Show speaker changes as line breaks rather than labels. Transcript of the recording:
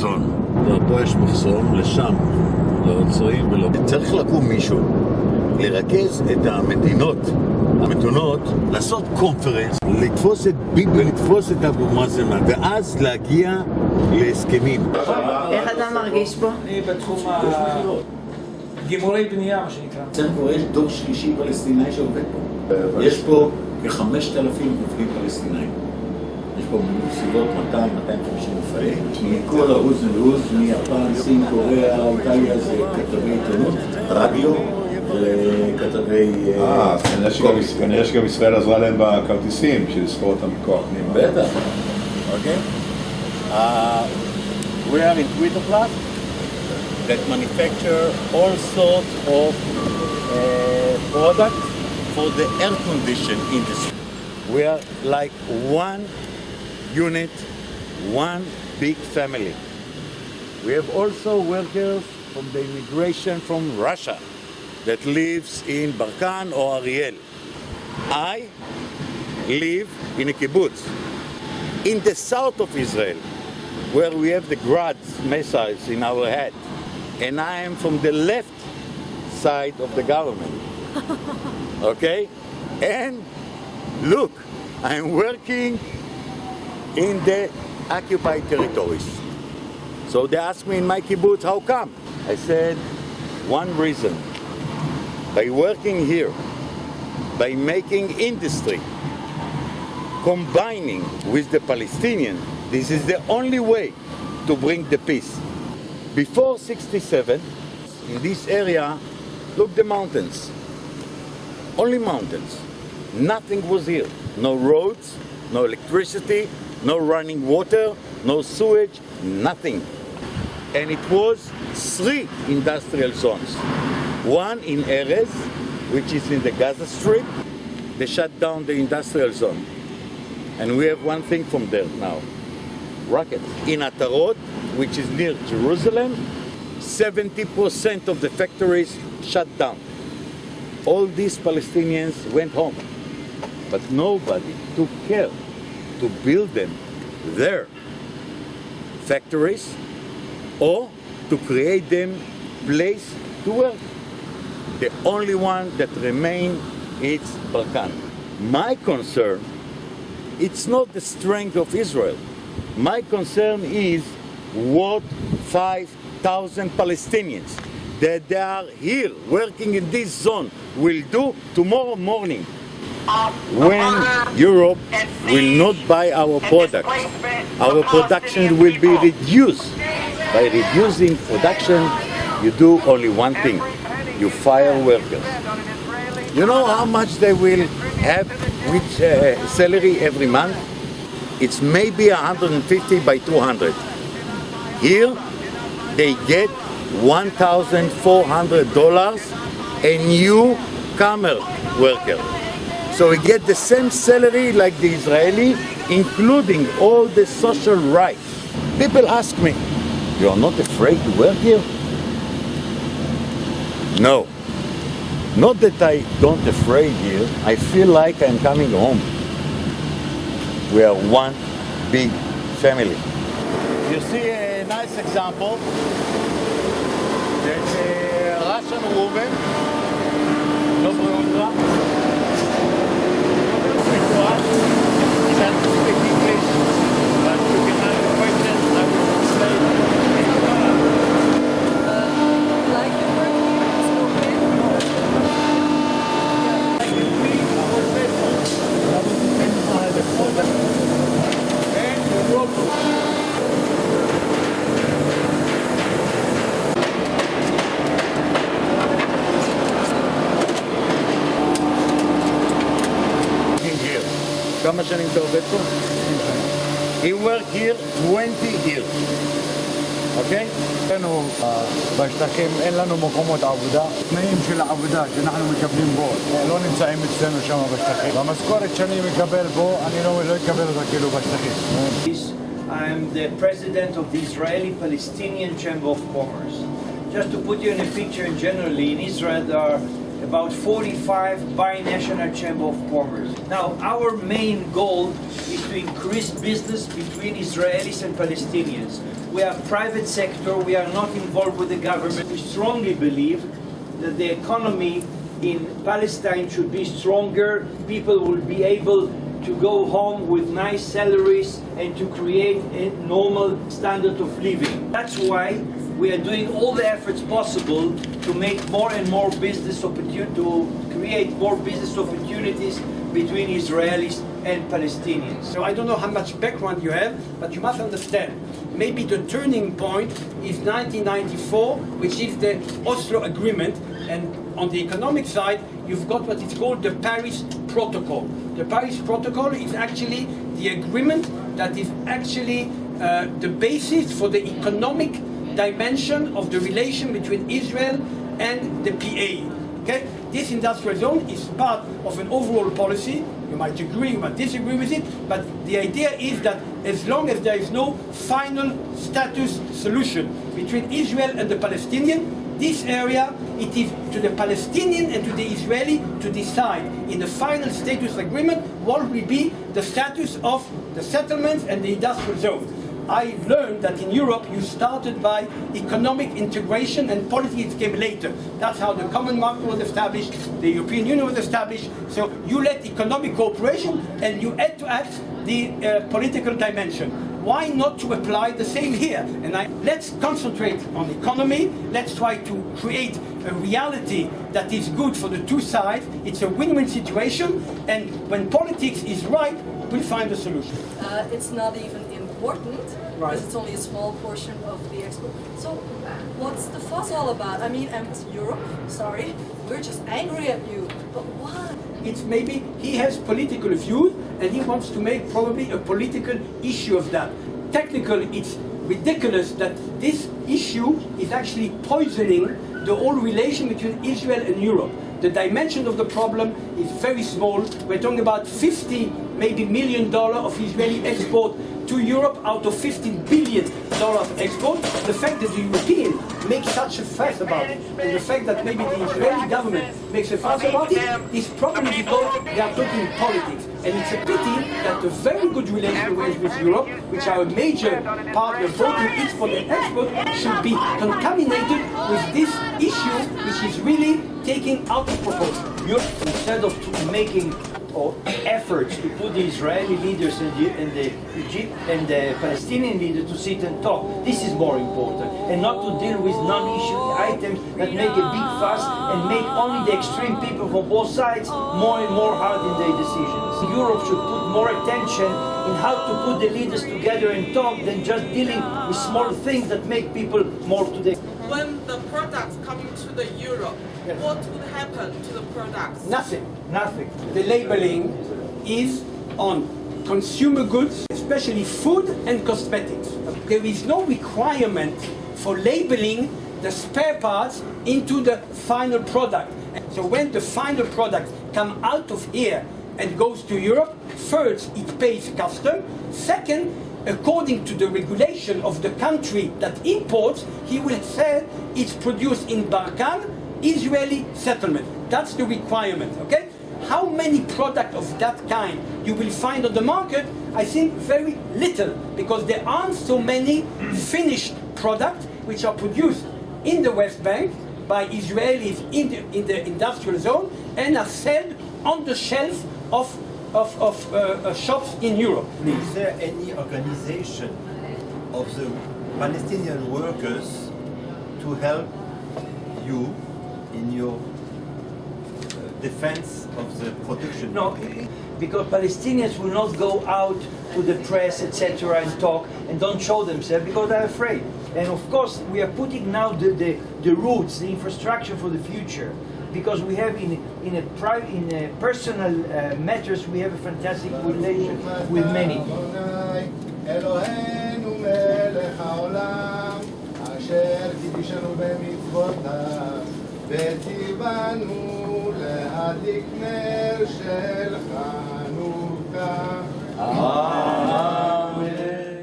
מזון. פה יש מחסום, לשם לא עוצרים ולא... צריך לקום מישהו, לרכז את המדינות המתונות, לעשות קונפרנס, לתפוס את ביבי, לתפוס את אבו מאזן, ואז להגיע להסכמים.
איך אתה מרגיש פה?
אני בתחום גיבורי בנייה, מה שנקרא.
אצלנו כבר יש דור שלישי פלסטיני שעובד פה. יש פה כ-5,000 עובדים פלסטינאים. יש פה בסביבות 200-250 מופעים. מכל העוז ועוז, מיפן, סין, קוריאה, איטליה, זה כתבי עיתונות, רדיו וכתבי...
כנראה שגם ישראל עזרה להם בכרטיסים, בשביל לסחור אותם מכוח פנימה.
בטח. אוקיי. We are in Twitter Plus that manufacture all sorts of products for the air condition industry. We are like one unit, one big family. We have also workers from the immigration from Russia that lives in Barkan or Ariel. I live in a kibbutz in the south of Israel, where we have the Grad missiles in our head. And I am from the left side of the government. Okay? And look, I'm working in the occupied territories. So they asked me in my kibbutz, how come? I said, one reason. By working here, by making industry, combining with the Palestinians, this is the only way to bring the peace. Before 67, in this area, look the mountains. Only mountains. Nothing was here. No roads, no electricity, no running water, no sewage, nothing. And it was 3 industrial zones. One in Erez, which is in the Gaza Strip. They shut down the industrial zone. And we have one thing from there now. Rockets. In Atarot, which is near Jerusalem, 70% of the factories shut down. All these Palestinians went home. But nobody took care to build them their factories or to create them place to work. The only one that remained is Balkan. My concern, it's not the strength of Israel. My concern is what 5,000 Palestinians that they are here working in this zone will do tomorrow morning when Europe will not buy our products. Our production will be reduced. By reducing production, you do only one thing. You fire workers. You know how much they will have with salary every month? It's maybe 150 by 200. Here, they get $1,400 a newcomer worker. So we get the same salary like the Israeli, including all the social rights. People ask me, you are not afraid to work here? No. Not that I don't afraid here. I feel like I'm coming home. We are one big family. You see a nice example. There's a Russian woman, Lברן. She doesn't speak English, but you can ask questions. I will explain.
Like the work here, it's okay?
כמה שנים אתה עובד פה? He worked here 20 years. אוקיי?
אצלנו בשטחים אין לנו מקומות עבודה. תנאים של העבודה שאנחנו מקבלים בו לא נמצאים אצלנו שם בשטחים. במשכורת שאני מקבל בו, אני לא אקבל אותה כאילו בשטחים.
I'm the president of the Israeli-Palestinian Chamber of Commerce. Just to put you in a picture, generally in Israel there are about 45 binational Chamber of Commerce. Now, our main goal is to increase business between Israelis and Palestinians. We are private sector, we are not involved with the government. We strongly believe that the economy in Palestine should be stronger, people will be able to go home with nice salaries and to create a normal standard of living. That's why we are doing all the efforts possible to make more and more business opportunities, to create more business opportunities between Israelis and Palestinians.
So I don't know how much background you have, but you must understand, maybe the turning point is 1994, which is the Oslo Agreement, and on the economic side, you've got what is called the Paris Protocol. The Paris Protocol is actually the agreement that is actually the basis for the economic dimension of the relation between Israel and the PA. Okay? This industrial zone is part of an overall policy. You might agree, you might disagree with it, but the idea is that as long as there is no final status solution between Israel and the Palestinian, this area, it is to the Palestinian and to the Israeli to decide in the final status agreement what will be the status of the settlements and the industrial zone. I learned that in Europe you started by economic integration and politics came later. That's how the common market was established, the European Union was established. So you let economic cooperation and you add to add the political dimension. Why not to apply the same here? And let's concentrate on economy, let's try to create a reality that is good for the two sides. It's a win-win situation, and when politics is right, we'll find a solution.
It's not even important
Right.
because it's only a small portion of the export. So what's the fuss all about? I mean, and Europe, sorry, we're just angry at you. But why?
It's maybe he has political views and he wants to make probably a political issue of that. Technically, it's ridiculous that this issue is actually poisoning the whole relation between Israel and Europe. The dimension of the problem is very small. We're talking about $50 million of Israeli export to Europe out of $15 billion of export. The fact that the Europeans make such a fuss about it, and the fact that maybe the Israeli government makes a fuss about it, is probably because they are talking politics. And it's a pity that the very good relation with Europe, which are a major partner both in export and export, should be contaminated with this issue, which is really taking out of proportion.
Europe, instead of making efforts to put the Israeli leaders and the Palestinian leaders to sit and talk, this is more important, and not to deal with non-issue items that make a big fuss and make only the extreme people from both sides more and more hard in their decisions. Europe should put more attention in how to put the leaders together and talk than just dealing with small things that make people more today.
When the products coming to the Europe,
Yes.
what would happen to the products?
Nothing.
Nothing.
The labeling is on consumer goods, especially food and cosmetics. There is no requirement for labeling the spare parts into the final product. So when the final product comes out of here and goes to Europe, first it pays custom, second, according to the regulation of the country that imports, he will say it's produced in Barkan, Israeli settlement. That's the requirement, okay? How many products of that kind you will find on the market? I think very little, because there aren't so many finished products which are produced in the West Bank by Israelis in the industrial zone and are sold on the shelf of shops in Europe.
Is there any organization of the Palestinian workers to help you in your defense of the production?
No, because Palestinians will not go out to the press, etc., and talk and don't show themselves because they're afraid. And of course, we are putting now the roots, the infrastructure for the future, because we have in personal matters we have a fantastic relation with many.
וציוונו להדליק נר של חנוכה.